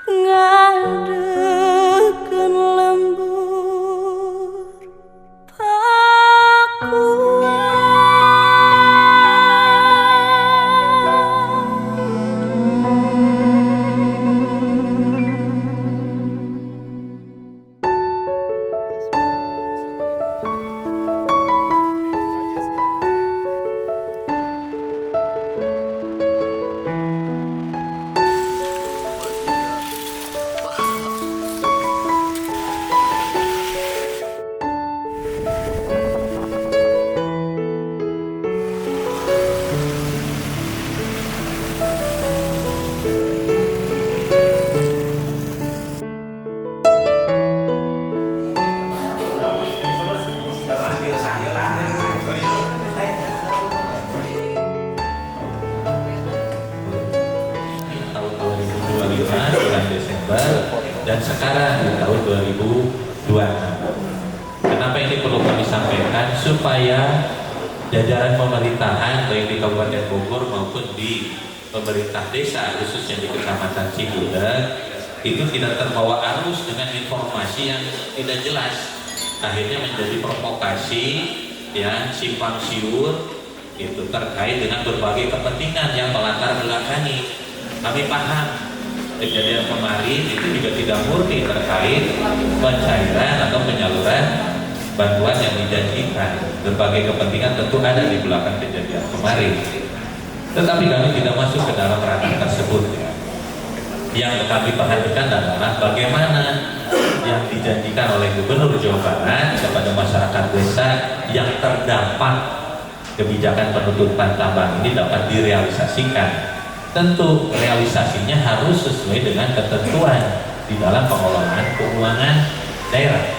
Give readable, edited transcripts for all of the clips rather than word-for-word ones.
ngadekeun lembur bulan Desember dan sekarang di tahun 2026. Kenapa ini perlu kami sampaikan? Supaya jajaran pemerintahan baik di Kabupaten Bogor maupun di pemerintah desa khususnya di Kecamatan Cigudeg itu tidak terbawa arus dengan informasi yang tidak jelas, akhirnya menjadi provokasi, ya, simpang siur itu terkait dengan berbagai kepentingan yang melatar belakangi. Kami paham kejadian kemarin itu juga tidak murni terkait pencairan atau penyaluran bantuan yang dijanjikan. Berbagai kepentingan tentu ada di belakang kejadian kemarin, tetapi kami tidak masuk ke dalam ranah tersebut. Yang kami perhatikan adalah bagaimana yang dijanjikan oleh Gubernur Jawa Barat kepada masyarakat desa yang terdampak kebijakan penutupan tambang ini dapat direalisasikan. Tentu realisasinya harus sesuai dengan ketentuan di dalam pengelolaan keuangan daerah.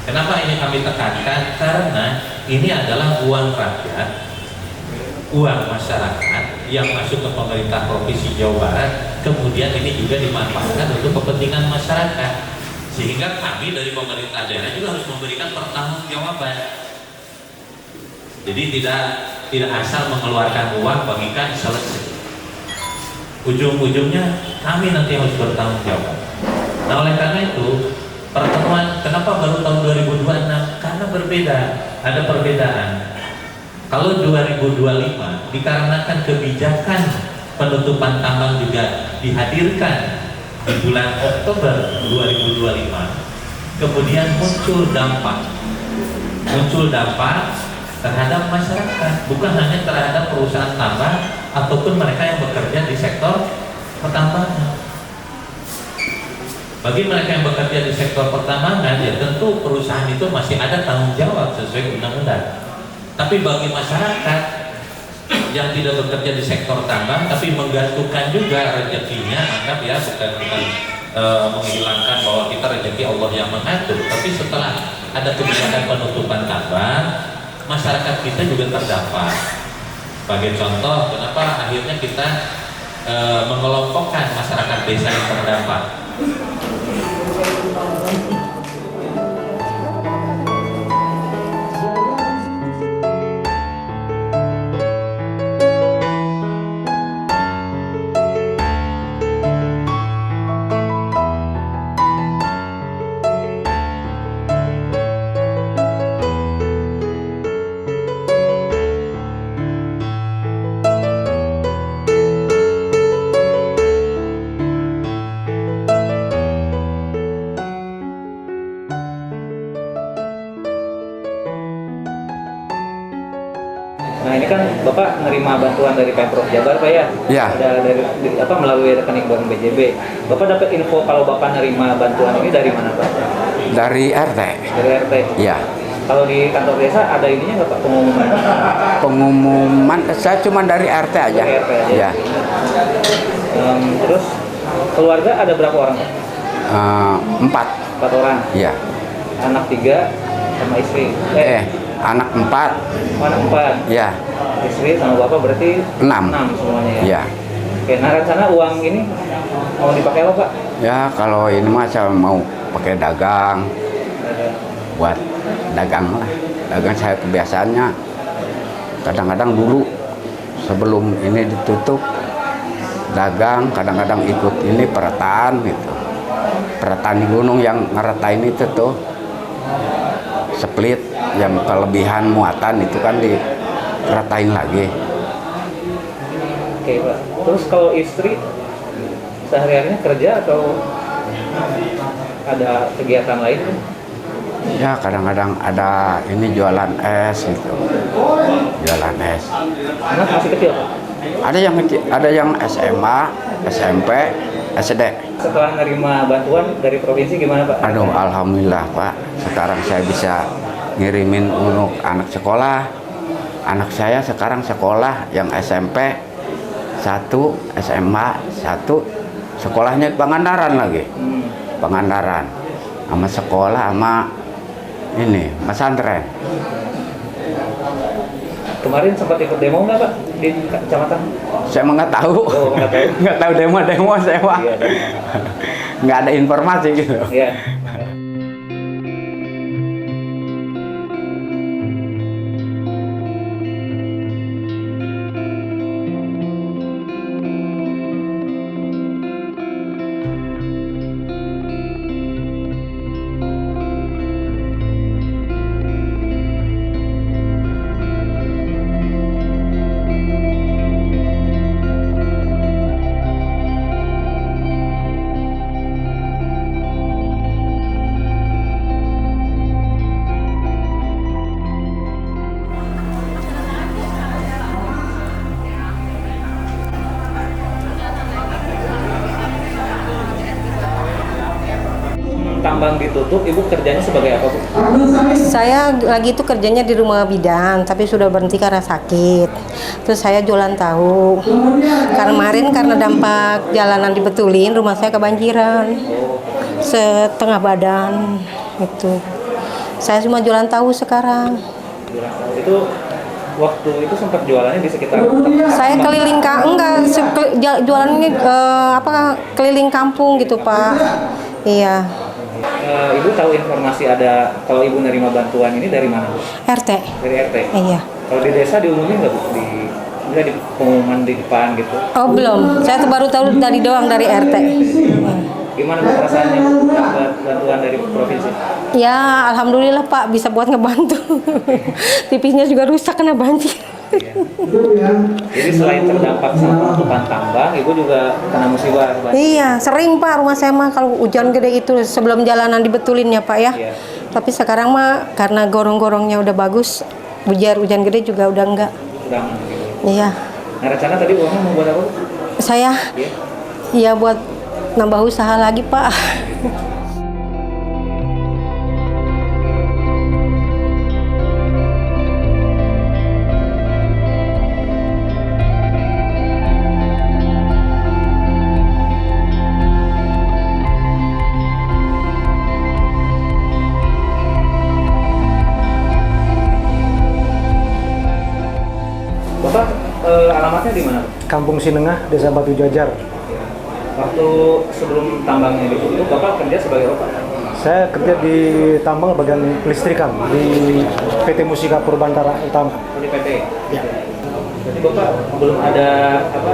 Kenapa ini kami tekankan? Karena ini adalah uang rakyat, uang masyarakat yang masuk ke pemerintah Provinsi Jawa Barat, kemudian ini juga dimanfaatkan untuk kepentingan masyarakat, sehingga kami dari pemerintah daerah juga harus memberikan pertanggungjawaban. Jadi tidak asal mengeluarkan uang bagikan selesai. Ujung-ujungnya kami nanti harus bertanggung jawab. Nah, oleh karena itu pertemuan kenapa baru tahun 2026? Karena berbeda, ada perbedaan. Kalau 2025 dikarenakan kebijakan penutupan tambang juga dihadirkan di bulan Oktober 2025, kemudian muncul dampak terhadap masyarakat, bukan hanya terhadap perusahaan tambang ataupun mereka yang bekerja di sektor pertambangan. Bagi mereka yang bekerja di sektor pertambangan, ya tentu perusahaan itu masih ada tanggung jawab sesuai undang-undang. Tapi bagi masyarakat yang tidak bekerja di sektor tambang tapi menggantungkan juga rezekinya, anggap ya bukan menghilangkan bahwa kita rezeki Allah yang mengatur, tapi setelah ada kebijakan penutupan tambang, masyarakat kita juga terdampak. Sebagai contoh, kenapa akhirnya kita mengelompokkan masyarakat desa yang terdampak? Nah, ini kan Bapak menerima bantuan dari Pemprov Jabar, Pak, ya? Ya. Ada melalui rekening Bank BJB. Bapak dapat info kalau Bapak menerima bantuan ini dari mana, Pak? Dari RT. Dari RT. Ya. Kalau di kantor desa ada ininya nggak, Pak, pengumuman? Pengumuman saya cuma dari RT aja. Dari RT aja. Ya. Terus keluarga ada berapa orang, Pak? 4. 4 orang. Ya. Anak 3 sama istri. Anak 4. Anak 4. Ya. Istri sama bapak berarti 6 semuanya ya. Ya. Oke, nah rencana uang ini mau dipakai apa, Pak? Ya kalau ini mah saya mau pakai dagang, buat dagang lah. Dagang saya kebiasaannya kadang-kadang dulu sebelum ini ditutup dagang, kadang-kadang ikut ini peretaan gitu. Peretaan di gunung yang ngeretain itu tuh split yang kelebihan muatan itu kan diretain lagi. Oke Pak. Terus kalau istri sehari-harinya kerja atau ada kegiatan lain? Ya kadang-kadang ada ini jualan es gitu. Jualan es. Anak masih kecil Pak? Ada yang SMA, SMP, SD. Setelah menerima bantuan dari provinsi gimana Pak? Aduh, alhamdulillah Pak. Sekarang saya bisa ngirimin untuk anak sekolah. Anak saya sekarang sekolah yang SMP 1, SMA 1, sekolahnya di Pangandaran lagi. Pangandaran. Sama sekolah sama ini pesantren. Kemarin sempat ikut demo nggak Pak di kecamatan? Saya mah nggak tahu. Oh, nggak tahu. Nggak tahu demo saya mah. Iya, Nggak ada informasi gitu. Iya. Tambang ditutup, Ibu kerjanya sebagai apa Bu? Saya lagi itu kerjanya di rumah bidan, tapi sudah berhenti karena sakit. Terus saya jualan tahu. Kemarin karena dampak jalanan dibetulin, rumah saya kebanjiran. Setengah badan itu. Saya cuma jualan tahu sekarang. Jualan tahu. Itu waktu itu sempat jualannya di sekitar Saya keliling jualannya keliling kampung gitu, Pak. Iya. Ibu tahu informasi ada kalau Ibu nerima bantuan ini dari mana Bu? RT. Dari RT? Iya. Kalau di desa diumumin nggak Bu? Misalnya di pengumuman di depan gitu? Oh belum, saya baru tahu dari RT. Gimana Bu perasaannya Bu dapat bantuan dari provinsi? Ya, alhamdulillah Pak bisa buat ngebantu. TV-nya juga rusak kena banjir. Iya. Jadi selain terdampak sama penutupan tambang, Ibu juga kena musibah banjir? Iya, sering Pak rumah saya mah kalau hujan gede itu sebelum jalanan dibetulin ya Pak ya. Iya. Tapi sekarang mah karena gorong-gorongnya udah bagus, hujan gede juga udah enggak. Udah aman gitu. Iya. Nah rencana tadi uangnya mau buat apa Bu? Saya Iya. iya buat nambah usaha lagi Pak. Bapak alamatnya di mana? Kampung Sinengah, Desa Batu Jajar. Waktu sebelum tambangnya ditutup, Bapak kerja sebagai apa? Saya kerja di tambang bagian kelistrikan di PT Musika Purbantara Utama. Di PT? Ya. Jadi Bapak belum ada apa?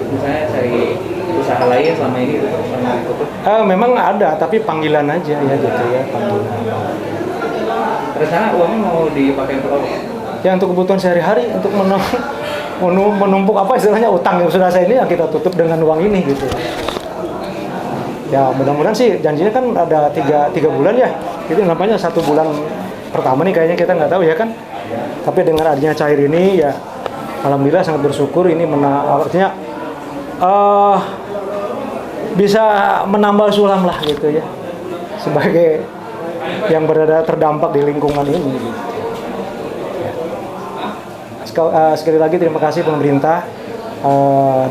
Misalnya cari usaha lain selama ini gitu, selama ditutup? Memang ada, tapi panggilan aja ya gitu ya, panggilan. Rencana uangnya mau dipakai untuk apa? Ya untuk kebutuhan sehari-hari, untuk menumpuk apa istilahnya utang yang sudah saya ini yang kita tutup dengan uang ini gitu. Ya mudah-mudahan sih janjinya kan ada tiga bulan ya. Itu nampaknya 1 bulan pertama nih kayaknya kita nggak tahu ya kan. Tapi dengan adanya cair ini ya alhamdulillah sangat bersyukur ini artinya bisa menambal sulam lah gitu ya. Sebagai yang berada terdampak di lingkungan ini. Sekali lagi terima kasih pemerintah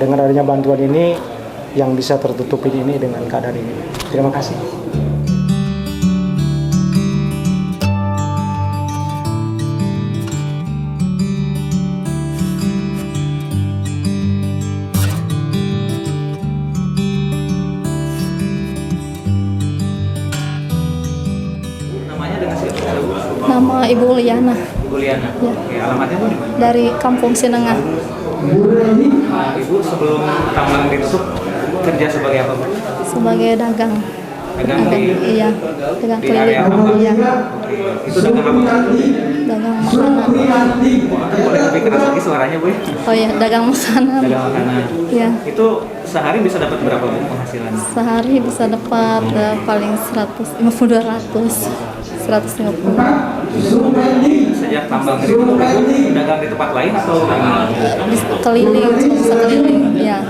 dengan adanya bantuan ini yang bisa tertutupi ini dengan keadaan ini. Terima kasih. Namanya dengan siapa? Nama Ibu Liana Ibu Liana. Ya. Oke, alamatnya Bu di mana? dari Kampung Sinengah. Ibu sebelum tambang ditutup kerja sebagai apa, Bu? Sebagai dagang. Dagang di Iya, dagang di area keliling. tambang. Iya, Itu dagang apa? dagang makanan. Boleh lebih keras lagi suaranya, Bu? Oh iya, dagang makanan. Dagang makanan. Iya, Itu sehari bisa dapat berapa, Bu, penghasilan? sehari bisa dapat paling 150 200. 150. Sejak tambang ditutup, Ibu dagang di tempat lain atau gimana? Keliling, cuma bisa keliling. Iya.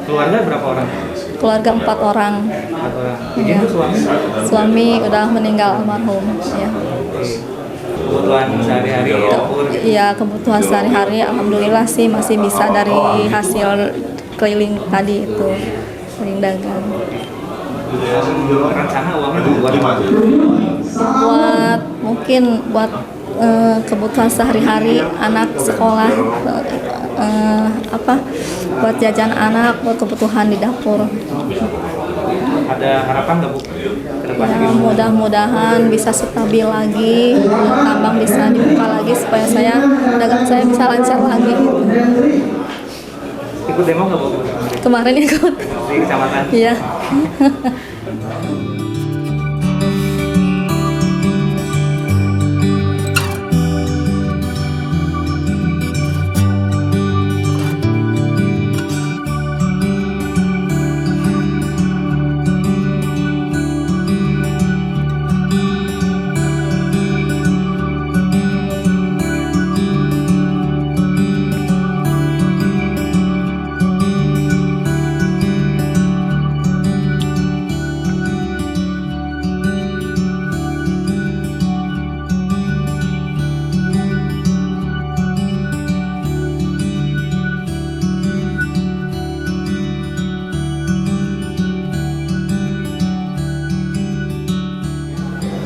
Keluarga berapa orang? Keluarga 4 orang. 4 orang. Iya. Itu suami? Suami udah meninggal almarhum. Iya. Kebutuhan sehari-hari dapur gitu. Iya, kebutuhan sehari-hari alhamdulillah sih masih bisa dari hasil keliling tadi itu. Keliling dagang. Rencana uangnya buat apa? Buat mungkin buat kebutuhan sehari-hari anak sekolah, buat jajan anak, buat kebutuhan di dapur. Ada harapan nggak, Bu? Kedepannya Ya, mudah-mudahan bisa stabil lagi, tambang bisa dibuka lagi supaya dagang saya bisa lancar lagi. ikut demo nggak, Bu? Kemarin ikut. Di kecamatan. Iya.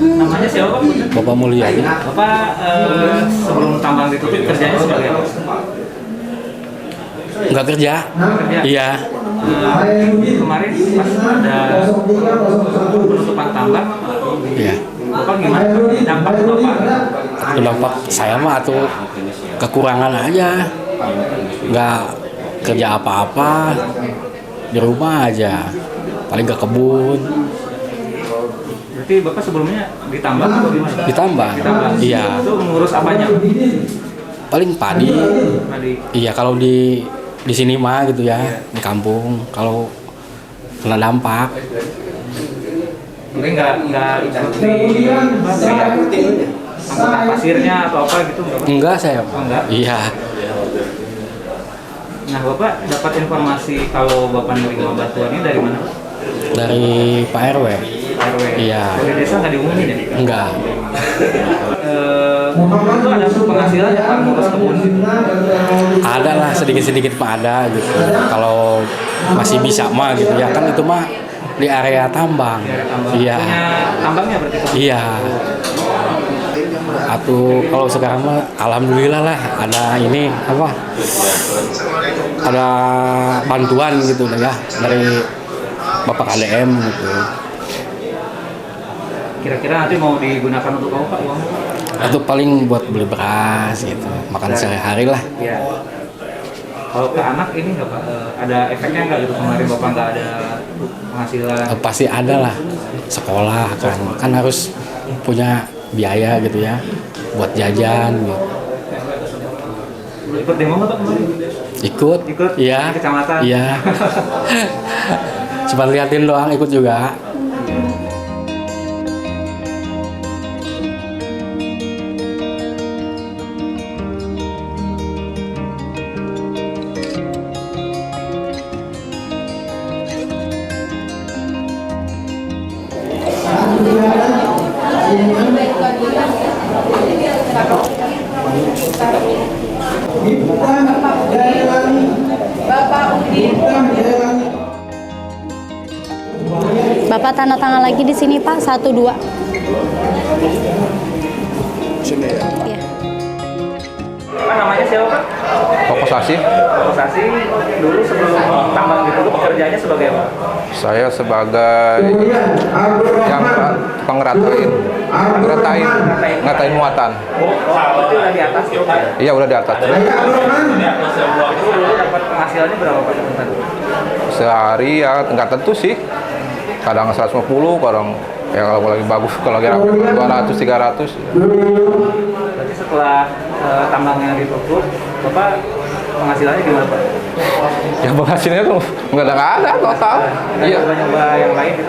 Namanya siapa, Pak? Bapak Mulyadi. Bapak sebelum tambang ditutup kerjanya sebagai apa? Nggak kerja? Kerja. Iya. Kemarin pas ada penutupan tambang, Iya. Bapak gimana? Dampak Bapak? Dampak saya mah tuh kekurangan aja. Nggak kerja apa-apa. Di rumah aja. Paling ke kebun. Berarti Bapak sebelumnya ditambang atau gimana? Ditambang. Ditambang. Iya. Itu ngurus apanya? Paling padi. Tadi. Iya, kalau di sini mah gitu ya, di kampung. Kalau kena dampak, Mungkin nggak ikut di kayak angkutan pasirnya atau apa gitu nggak, Pak? enggak saya. Oh, enggak? Iya. Nah, Bapak dapat informasi kalau Bapak menerima bantuan ini dari mana, Pak? Dari Pak RW. RW. Iya. Dari desa nggak diumumin ya? Enggak. Itu ada penghasilan ya, Pak, ngurus kebun gitu? Ada lah sedikit-sedikit Pak, ada gitu. Kalau masih bisa mah gitu ya, kan itu mah di area tambang. Iya. Punya tambangnya berarti, Pak? Iya. Atau kalau sekarang mah alhamdulillah lah ada ini apa? Ada bantuan gitu ya dari Bapak KDM gitu. Kira-kira nanti mau digunakan untuk apa, Pak, uangnya? Atau paling buat beli beras gitu, makan sehari-hari lah. Ya. Kalau ke anak ini nggak, Pak, ada efeknya nggak gitu? Kemarin Bapak nggak ada penghasilan. Pasti ada lah, sekolah kan harus punya biaya gitu ya buat jajan gitu. Ikut demo nggak, Pak, kemarin? Ikut? Iya. Di kecamatan? Iya. Cuma liatin doang, ikut juga. Bapak tanda tangan lagi di sini, Pak. 1, 2. Sini ya. Iya. Pak namanya siapa Pak? Fokusasi. Fokusasi dulu sebelum tambang ditutup pekerjaannya sebagai apa? Saya sebagai yang pengratain muatan. Berarti udah di atas gitu ya? Iya udah di atas. Itu dulu dapat penghasilannya berapa Pak? Sehari ya nggak tentu sih. Kadang 150, kadang ya kalau lagi bagus, kalau lagi 200, 300. Berarti setelah tambangnya ditutup, Bapak penghasilannya gimana Pak? Ya penghasilannya tuh nggak ada total. Iya. Coba yang lain gitu.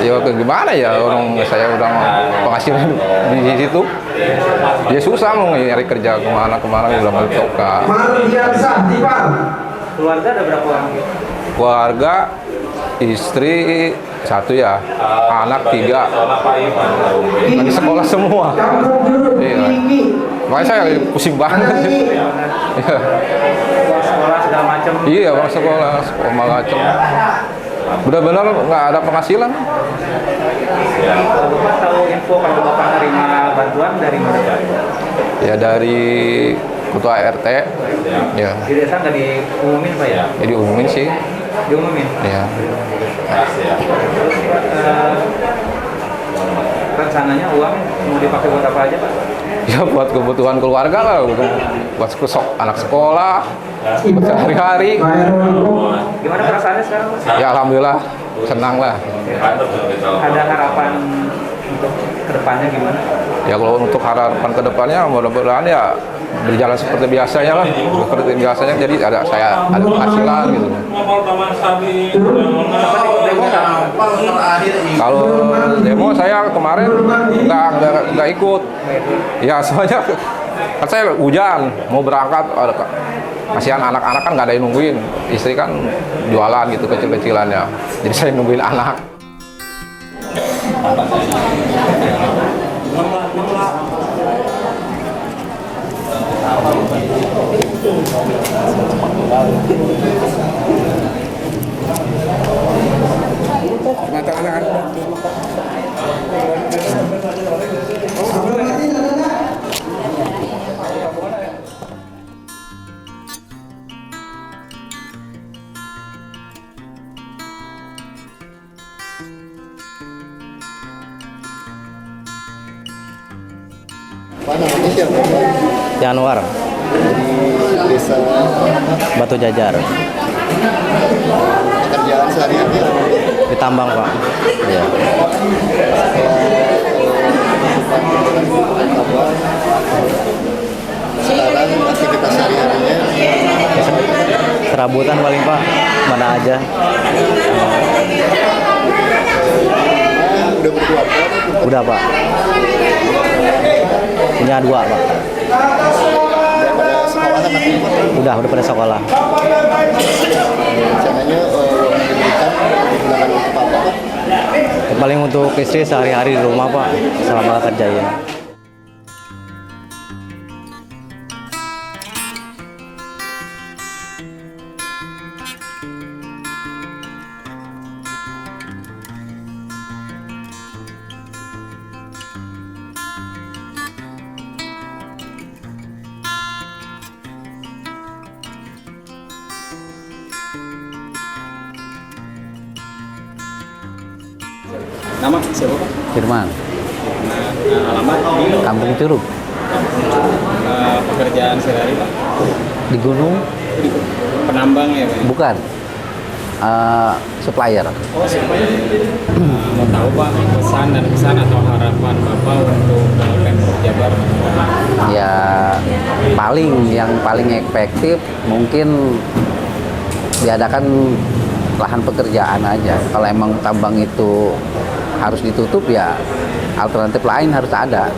Ya gimana ya orang saya udah penghasilan di situ. Dia susah mau nyari kerja kemana udah mentok kan. Keluarga ada berapa orang? Keluarga istri 1 ya, anak 3, lagi sekolah semua. Iya. Makanya saya pusing banget. Sekolah segala macam. Iya, sekolah macam. Benar-benar nggak ada penghasilan. Bapak tahu info kalau Bapak terima bantuan dari mana Pak? Ya dari ketua RT. Ya. Di desa nggak diumumin Pak ya? Ya diumumin sih. Diumumin? Ya. Terus rencananya uang mau dipakai buat apa aja Pak? Ya buat kebutuhan keluarga lah, buat anak sekolah, buat sehari-hari. Gimana perasaannya sekarang Pak? Ya alhamdulillah, senang lah. Ada harapan untuk kedepannya gimana? Ya kalau untuk harapan kedepannya mudah-mudahan ya berjalan seperti biasanya lah, seperti biasanya jadi saya ada penghasilan gitu. Kalau demo saya kemarin nggak ikut, ya soalnya kan saya hujan mau berangkat, kasihan anak-anak kan nggak ada yang nungguin, istri kan jualan gitu kecil-kecilannya, jadi saya nungguin anak. Januar di desa Batu Jajar kerjaan sehari-hari di tambang Pak. Iya. Sekarang aktivitas sehari-harinya Serabutan paling Pak, mana aja. udah berkeluarga? Udah Pak. Punya 2 Pak. Udah pada sekolah anaknya? Udah pada sekolah. Rencananya uang yang diberikan digunakan untuk apa Pak? Paling untuk istri sehari-hari di rumah Pak, selama kerjain. Nama siapa Pak? Firman. Alamat? Kampung Curug. Pekerjaan sehari Pak? Di gunung. Penambang ya Pak? Bukan. Supplier. Oh supaya mau tahu Pak pesan dan kesan atau harapan Bapak untuk Pemprov Jabar? Ya yang paling efektif mungkin diadakan lahan pekerjaan aja. Kalau emang tambang itu harus ditutup ya alternatif lain harus ada.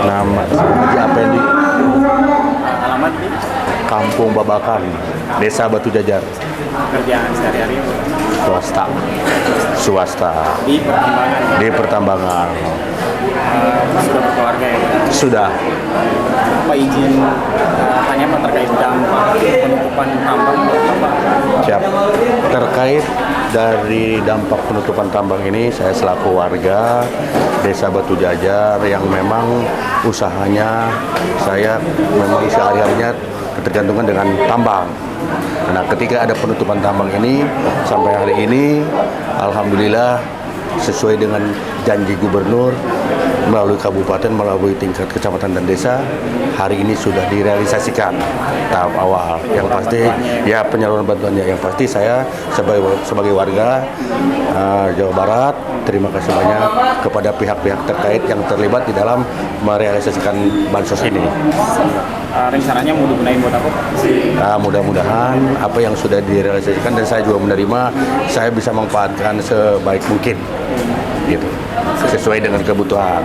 Nama Haji Apendi. Alamat di Kampung Babakan, Desa Batu Jajar. kerjaan sehari-hari Swasta. di pertambangan. Di pertambangan. Sudah berkeluarga ya? Sudah. Pak izin tanya Pak terkait dampak penutupan tambang Pak. Siap. Terkait dari dampak penutupan tambang ini, saya selaku warga Desa Batu Jajar yang memang usahanya, saya memang sehari-harinya ketergantungan dengan tambang. Nah, ketika ada penutupan tambang ini, sampai hari ini, alhamdulillah sesuai dengan janji gubernur melalui kabupaten, melalui tingkat kecamatan dan desa, hari ini sudah direalisasikan tahap awal. Yang pasti ya penyaluran bantuannya. Yang pasti saya sebagai warga Jawa Barat, terima kasih banyak kepada pihak-pihak terkait yang terlibat di dalam merealisasikan bansos ini. Rencananya mau digunain buat apa Pak? Mudah-mudahan apa yang sudah direalisasikan dan saya juga menerima, saya bisa manfaatkan sebaik mungkin, gitu, sesuai dengan kebutuhan.